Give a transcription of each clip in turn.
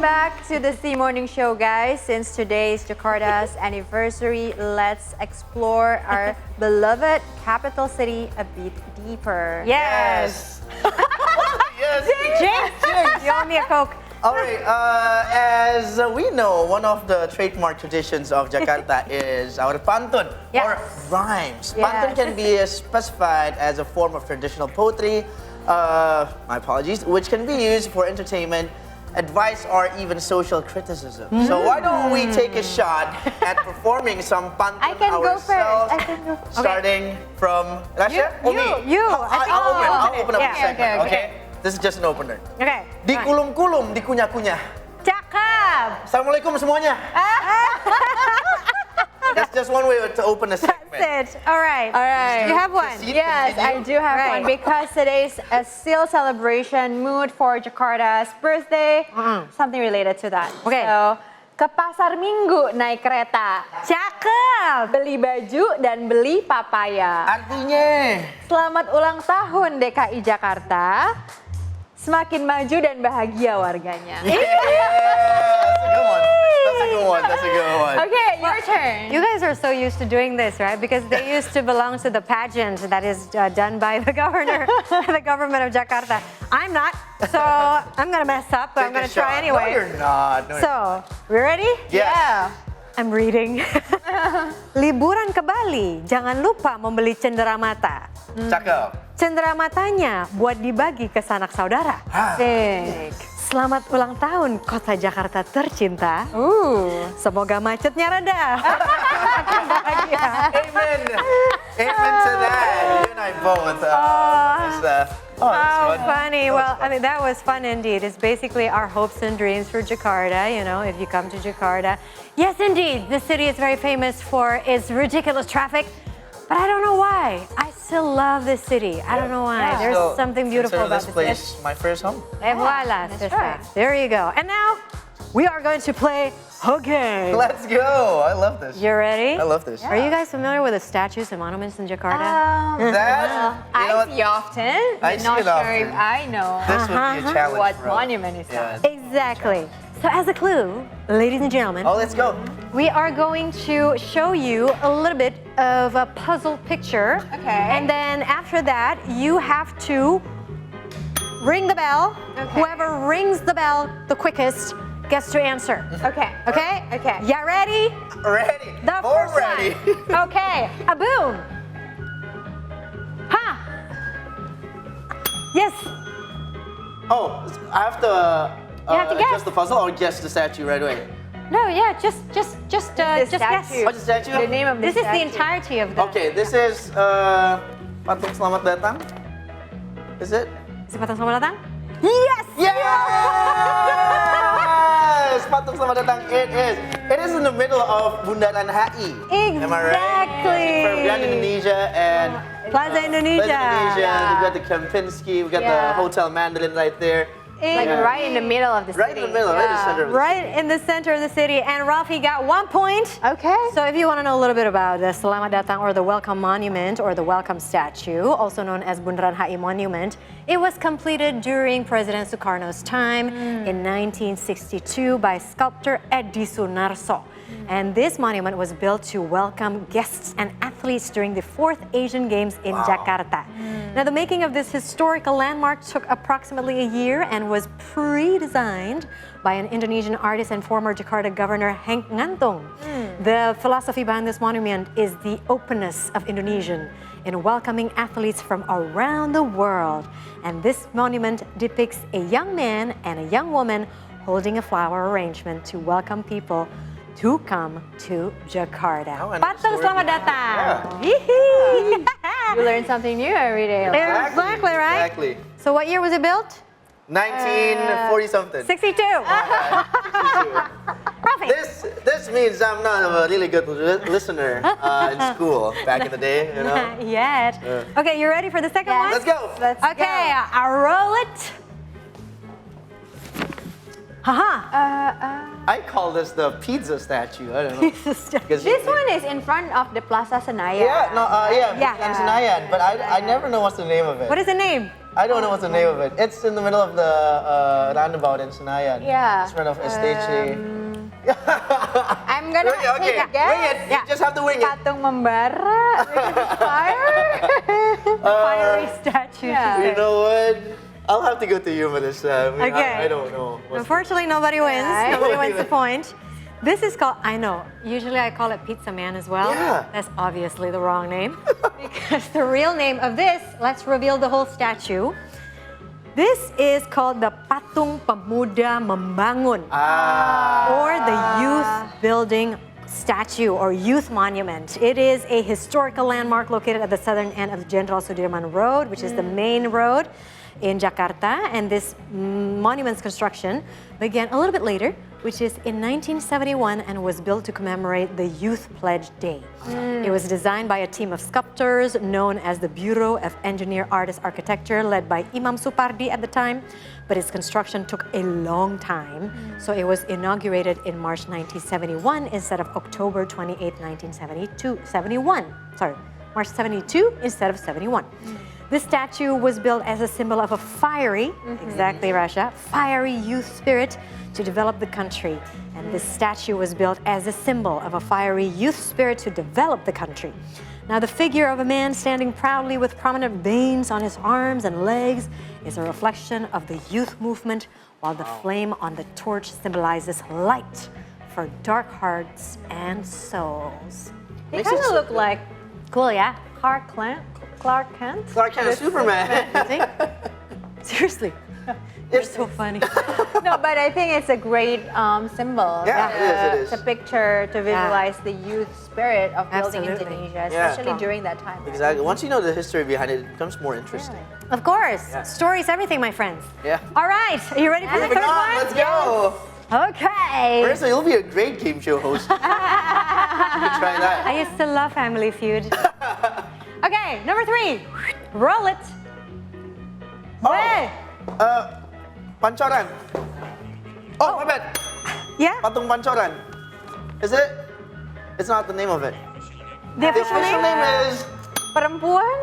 back to the C Morning Show, guys. Since today is Jakarta's anniversary, let's explore our beloved capital city a bit deeper. Yes. Yes. James, you owe me a Coke. All right. As we know, one of the trademark traditions of Jakarta is our pantun or rhymes. Yes. Pantun can be specified as a form of traditional poetry. My apologies, which can be used for entertainment, advice, or even social criticism. So why don't we take a shot at performing some pantun I can go first. ourselves, I can go first. starting from Rasha or me? You. I'll open up Yeah, a segment. okay. This is just an opener. Okay. Di kulum-kulum, di kunyah-kunyah. Cakep. Assalamualaikum semuanya. That's just one way to open a segment. That's it. All right. You have one. Proceed, Yes, I continue. do have one because today's a still celebration mood for Jakarta's birthday. Something related to that. Okay. So, ke pasar Minggu naik kereta. Cakep. Beli baju dan beli papaya. Artinya, Selamat ulang tahun DKI Jakarta. Semakin maju dan bahagia warganya. that's a good one. That's a good one. That's a good one. Okay, your turn. You guys are so used to doing this, right? Because they used to belong to the pageant that is done by the governor, the government of Jakarta. I'm not, so I'm gonna mess up, but I'm Take a gonna try shot. anyway. No, you're not. No, So, we ready? Yes. I'm reading. Liburan ke Bali, jangan lupa membeli cenderamata. Cakep. Cendeраmatanya buat dibagi ke sanak saudara. Asik. Selamat ulang tahun Kota Jakarta tercinta. Semoga macetnya reda. Amen. Amen to that. You and I both. That's How fun. funny. Well, I mean, that was fun indeed. It's basically our hopes and dreams for Jakarta, you know, if you come to Jakarta. Yes, indeed, the city is very famous for its ridiculous traffic, but I don't know why. I still love this city. I don't know why. There's So, something beautiful consider about this this place my first home. Et voila, that's sister. right. There you go. And now, we are going to play a game. Let's go. I love this. You ready? I love this. Are you guys familiar with the statues and monuments in Jakarta? That, you know I what? see often, I but see not it sure often. if I know This would be a challenge. what for us. monument is Yeah. that. Exactly. So as a clue, ladies and gentlemen, Oh, let's go. we are going to show you a little bit of a puzzle picture. Okay. And then after that, you have to ring the bell. Okay. Whoever rings the bell the quickest gets to answer. Okay. Okay? Okay. Ya ready? Ready. The More first ready. one. Okay. A boom. Ha. Yes. Oh, I have to. You have to guess. Just the puzzle or guess the statue right away? No, yeah, just guess. statue. Oh, the statue? The name of the This is the statue. entirety of the. Okay, this is patung selamat datang. Is it? Is it Patung Selamat Datang? Yes. Yes! Patung selamat datang. It is. It is in the middle of Bundaran HI. Am I right? Exactly. From Grand Indonesia and Plaza Indonesia. Plaza Indonesia. Yeah. We got the Kempinski. We got Yeah. the Hotel Mandolin right there. Like Yeah. right in the middle of the Right city. in the middle, right in the Yeah. center of the Right in the center of the city. And Ralphie got 1 point. Okay. So if you want to know a little bit about the Selamat Datang or the Welcome Monument or the Welcome Statue, also known as Bundaran HI Monument, it was completed during President Sukarno's time in 1962 by sculptor Edi Sunarso. And this monument was built to welcome guests and athletes during the 4th Asian Games in Jakarta. Now, the making of this historical landmark took approximately a year and was pre-designed by an Indonesian artist and former Jakarta governor, Henk Ngantung. The philosophy behind this monument is the openness of Indonesian in welcoming athletes from around the world. And this monument depicts a young man and a young woman holding a flower arrangement to welcome people to come to Jakarta. Oh, and the Patung story Selamat behind it. Datang. Yee-hee. You learn something new every day. Exactly, right? Exactly. So what year was it built? 1940 something. 62. Rafi. This means I'm not a really good listener in school back in the day, you know. Not yet. Okay, you ready for the second one? Let's go. Okay, I'll roll it. Haha. I call this the pizza statue. I don't know. Because This one is in front of the Plaza Senayan. Yeah, no, yeah, Yeah. and Senayan, but I never know what's the name of it. What is the name? I don't know what's the name of it. It's in the middle of the roundabout in Senayan. Yeah. It's in front of STC. I'm gonna take a guess. Wing it. You just have to wing it. Patung membara, which is fire. Fiery statue. yeah. You know what? I'll have to go to you for this. Okay. I don't know. Unfortunately, nobody wins. Yeah. Nobody wins the point. This is called, I know, usually I call it Pizza Man as well. Yeah. That's obviously the wrong name. Because the real name of this, let's reveal the whole statue. This is called the Patung Pemuda Membangun, or the Youth Building Statue or Youth Monument. It is a historical landmark located at the southern end of Jenderal Sudirman Road, which is the main road in Jakarta. And this monument's construction began a little bit later, which is in 1971, and was built to commemorate the Youth Pledge Day. It was designed by a team of sculptors known as the Bureau of Engineer Artist Architecture, led by Imam Supardi at the time, but its construction took a long time, so it was inaugurated in March 1971 instead of October 28, 1971. Sorry, March 72 instead of 71. This statue was built as a symbol of a fiery, exactly Rasha, fiery youth spirit to develop the country. And this statue was built as a symbol of a fiery youth spirit to develop the country. Now, the figure of a man standing proudly with prominent veins on his arms and legs is a reflection of the youth movement, while the flame on the torch symbolizes light for dark hearts and souls. They kind of look like Cool, yeah? Clark Kent. Clark Kent is Superman. See? Seriously. You're so funny. No, but I think it's a great symbol. Yeah, it is. It's a picture to visualize the youth spirit of building Absolutely. Indonesia, Yeah. especially during that time. Exactly. Once you know the history behind it, it becomes more interesting. Of course. Yeah. Story's everything, my friends. Yeah. All right. Are you ready for the Moving third on, one? let's go. Okay. Marissa, you'll be a great game show host. You can try that. I used to love Family Feud. Okay, number 3. Roll it. Hey. Pancoran. Oh, my bad. Yeah? Patung Pancoran. Is it? It's not the name of it. The The official official name? name is. Perempuan?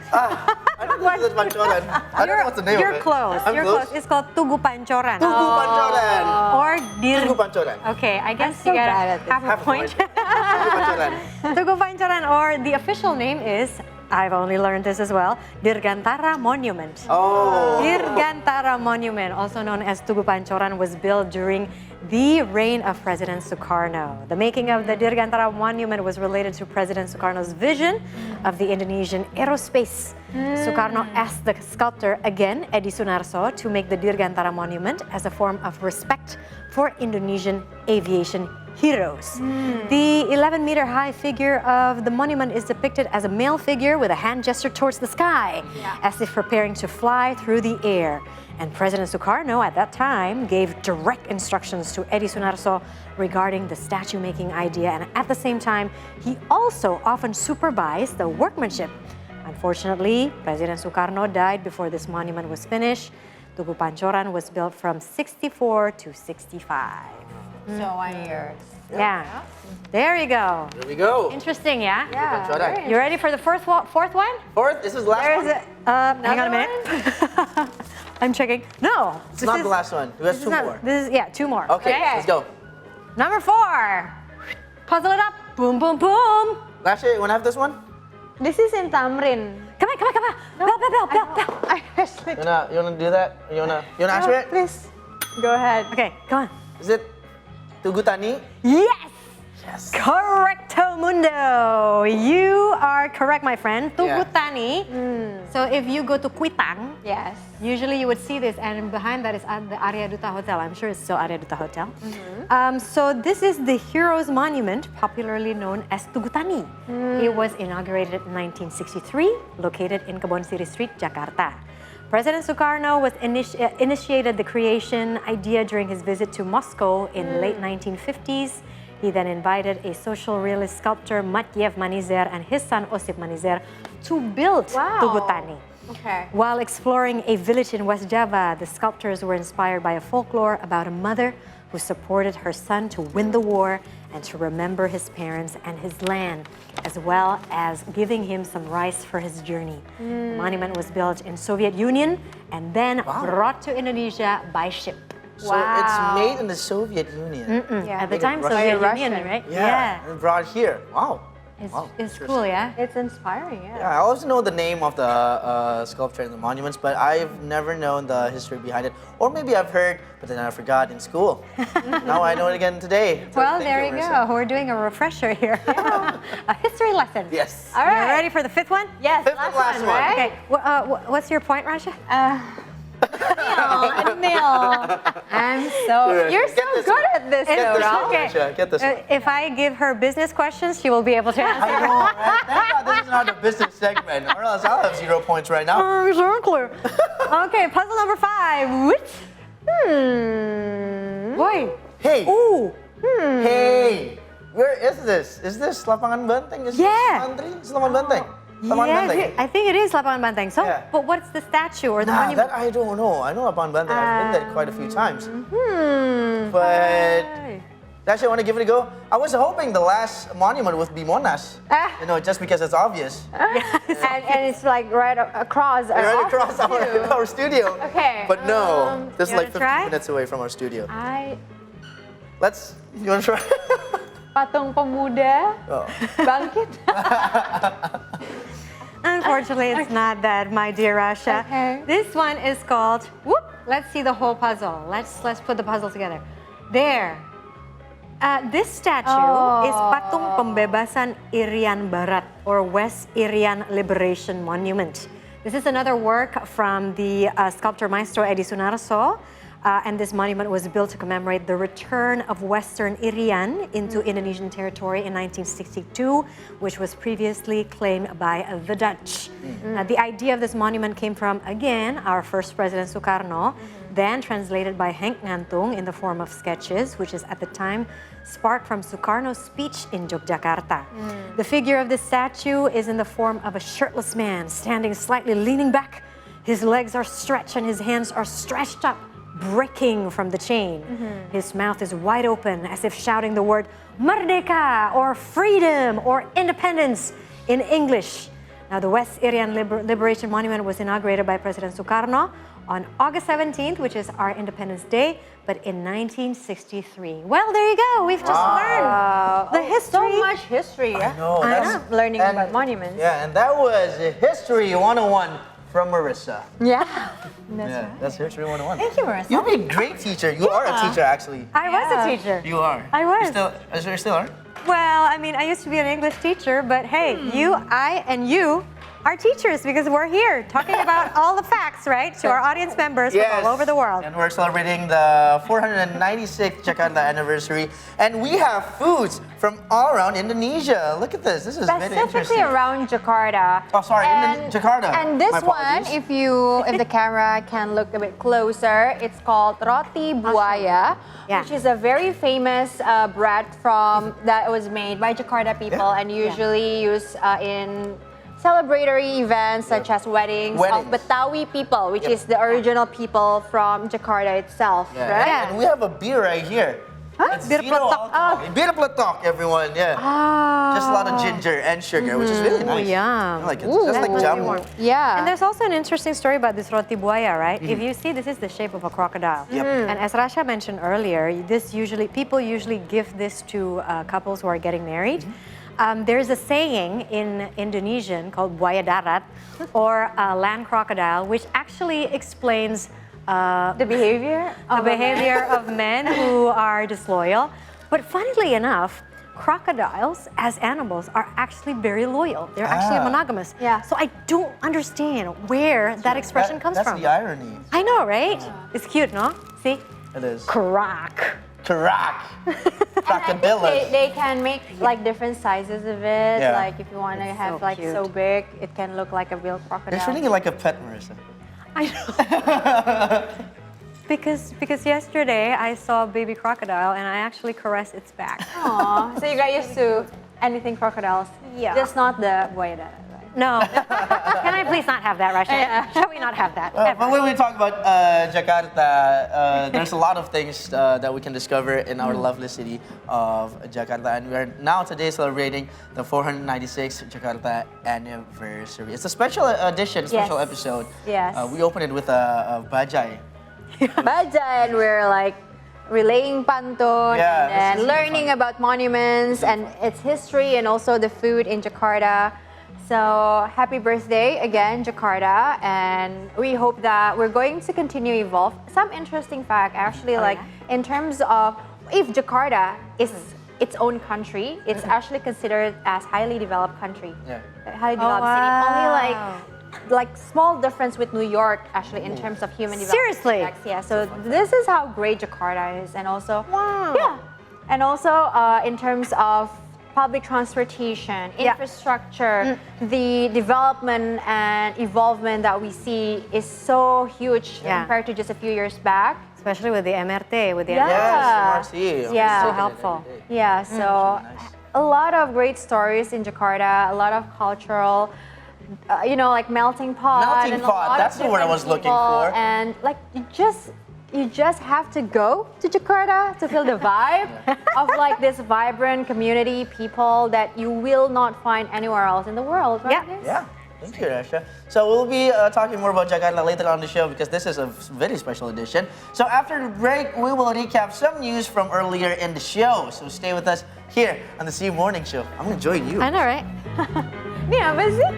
I don't think it's Pancoran. I don't know what's the name You're of it. close. I'm You're close. It's called Tugu Pancoran. Tugu Pancoran. Or Dir. Tugu Pancoran. Okay, I guess so you get bad at this. half a Half a point. Tugu Pancoran. Tugu Pancoran, or the official name is, I've only learned this as well, Dirgantara Monument. Oh. Dirgantara Monument, also known as Tugu Pancoran, was built during the reign of President Sukarno. The making of the Dirgantara Monument was related to President Sukarno's vision of the Indonesian aerospace. Sukarno asked the sculptor, again, Edi Sunarso, to make the Dirgantara Monument as a form of respect for Indonesian aviation heroes. The 11-meter high figure of the monument is depicted as a male figure with a hand gesture towards the sky, as if preparing to fly through the air. And President Sukarno at that time gave direct instructions to Edi Sunarso regarding the statue-making idea, and at the same time, he also often supervised the workmanship. Unfortunately, President Sukarno died before this monument was finished. Tugu Pancoran was built from 64 to 65. So 1 year. Yeah. There you go. There we go. Interesting, yeah? Yeah. Pancoran. very You ready for the fourth one? Fourth, this is the last There's one. Hang on a Another minute. I'm checking. No. It's not the last one. We have two more. This is, yeah, 2 more. Okay, let's go. Number 4. Puzzle it up. Boom, boom, boom. Lasha, you want to have this one? This is in Tamrin. Come on. Bell. I actually. You wanna do that? You wanna answer it? Please, go ahead. Okay, come on. Is it Tugu Tani? Yes! Yes. Correcto mundo. You are correct, my friend. Tugu Yeah. Tani. So if you go to Kuitang, Yes. usually you would see this, and behind that is the Arya Duta Hotel. I'm sure it's still Arya Duta Hotel. So this is the Heroes Monument, popularly known as Tugu Tani. It was inaugurated in 1963, located in Kebon Siri Street, Jakarta. President Sukarno was initiated the creation idea during his visit to Moscow in late 1950s. He then invited a social realist sculptor, Matyev Manizer, and his son, Osip Manizer, to build Tugu Tani. Okay. While exploring a village in West Java, the sculptors were inspired by a folklore about a mother who supported her son to win the war and to remember his parents and his land, as well as giving him some rice for his journey. The monument was built in Soviet Union and then brought to Indonesia by ship. So it's made in the Soviet Union. Yeah. At the Made in time, Russia. Soviet By a Union, Russian. right? Yeah. And brought here. Wow. It's, Wow, it's interesting. cool, yeah? It's inspiring, yeah. Yeah, I also know the name of the sculpture and the monuments, but I've never known the history behind it. Or maybe I've heard, but then I forgot in school. Now I know it again today. So Well, thank there you Marissa. go. We're doing a refresher here. A history lesson. Yes. All You right. ready for the fifth one? Yes, Fifth and last one. right? Okay. What's your point, Rasha? Neil. I'm so. You're Get so this good one. at this, Get though, this Ralph. one, Marissa. Get this one. If I give her business questions, she will be able to I answer. know, right? Thank God this is not a business segment, or else I'll have 0 points right now. Exactly. Okay, puzzle number 5. Which? Boy. Hey, Ooh. hey, where is this? Is this Lapangan Banteng? Is Yeah. this Andri? Is Lapangan Banteng? Lapangan Yes, Banteng. I think it is Lapangan Banteng. So, Yeah. but what's the statue or the Nah, monument? that I don't know. I know Lapangan Banteng. I've been there quite a few times. But actually, I want to give it a go. I was hoping the last monument would be Monas. You know, just because it's obvious. And it's like right across. Right across our studio. Okay, But no, this is you like wanna 15 try? minutes away from our studio. You want to try? Patung Pemuda Oh. Bangkit. Unfortunately, it's not that, my dear Rasha. Okay. This one is called, whoop, let's see the whole puzzle. Let's put the puzzle together. There. This statue is Patung Pembebasan Irian Barat, or West Irian Liberation Monument. This is another work from the sculptor maestro Edi Sunarso. And this monument was built to commemorate the return of Western Irian into Indonesian territory in 1962, which was previously claimed by the Dutch. The idea of this monument came from, again, our first President Sukarno, then translated by Henk Ngantung in the form of sketches, which is at the time sparked from Sukarno's speech in Yogyakarta. The figure of this statue is in the form of a shirtless man standing slightly leaning back. His legs are stretched and his hands are stretched up, breaking from the chain. His mouth is wide open as if shouting the word Merdeka, or freedom, or independence in English. Now, the West Irian Liberation Monument was inaugurated by President Sukarno on August 17th, which is our Independence Day, but in 1963. Well, there you go. We've just learned the history. So much history. No, I that's know. Learning about monuments. Yeah, and that was History 101 from Marissa. Yeah. That's History 101. Thank you, Marissa. You'd be a great teacher. You are a teacher, actually. I was Yeah. a teacher. You are. I was. You still are? Well, I mean, I used to be an English teacher, but hey, you, I, and you are teachers because we're here talking about all the facts, right, to our audience members from all over the world. And we're celebrating the 496th Jakarta anniversary. And we have foods from all around Indonesia. Look at this. This is very Specifically interesting. around Jakarta. Oh, sorry, Jakarta. And this My one, apologies. if the camera can look a bit closer, it's called roti buaya, Yeah. which is a very famous bread that was made by Jakarta people and usually used in celebratory events such as weddings of Betawi people, which is the original people from Jakarta itself, right? Yeah. And we have a beer right here. It's Bir zero peletok. alcohol. Bir peletok, everyone. Yeah. Just a lot of ginger and sugar, which is really nice. yum. I like it. Just like jamu. Yeah. And there's also an interesting story about this roti buaya, right? If you see, this is the shape of a crocodile. Yep. And as Rasha mentioned earlier, people usually give this to couples who are getting married. There's a saying in Indonesian called buaya darat, or land crocodile, which actually explains the behavior of men who are disloyal. But funnily enough, crocodiles as animals are actually very loyal. They're actually monogamous. Yeah. So I don't understand where that expression comes That's from. the irony. I know, right? It's cute, no? See? It is. Croc. Correct. They, Crocodile. they can make like different sizes of it. Yeah. Like if you want to It's have so like cute. so big, it can look like a real They're crocodile. treating it like a pet, Marissa. I know. because yesterday I saw a baby crocodile and I actually caressed its back. Aw, so you got used to anything crocodiles. Yeah. Just not the buaya darat, right? No. Can I please not have that, Rasha? Yeah. Shall we not have that? But ever? when we talk about Jakarta, there's a lot of things that we can discover in our lovely city of Jakarta. And we are now today celebrating the 496th Jakarta anniversary. It's a special edition, special Yes. episode. Yes. We opened it with a bajai. Baja, and we're like relaying pantun Yeah, and this is learning fun. about monuments and its history and also the food in Jakarta. So happy birthday again, Jakarta, and we hope that we're going to continue evolve. Some interesting fact actually, like in terms of if Jakarta is its own country, it's actually considered as highly developed country. Yeah. Highly developed city. Only like small difference with New York actually in terms of human development. Seriously? index. Yeah. So this is how great Jakarta is, and also yeah, and also in terms of public transportation, infrastructure, the development and evolvement that we see is so huge compared to just a few years back. Especially with the MRT, with the Yeah. Yes, MRT. Yeah. So helpful. Yeah, so a lot of great stories in Jakarta, a lot of cultural, like melting pot. Melting and a pot, lot that's of the word I different was looking people, for. And like you just have to go to Jakarta to feel the vibe of like this vibrant community, people that you will not find anywhere else in the world. Right? Yeah. guys? Yeah, thank you, Rasha. So we'll be talking more about Jakarta later on the show because this is a very special edition. So after the break, we will recap some news from earlier in the show. So stay with us here on the C Morning Show. I'm enjoying you. I know, right? Ini apa sih?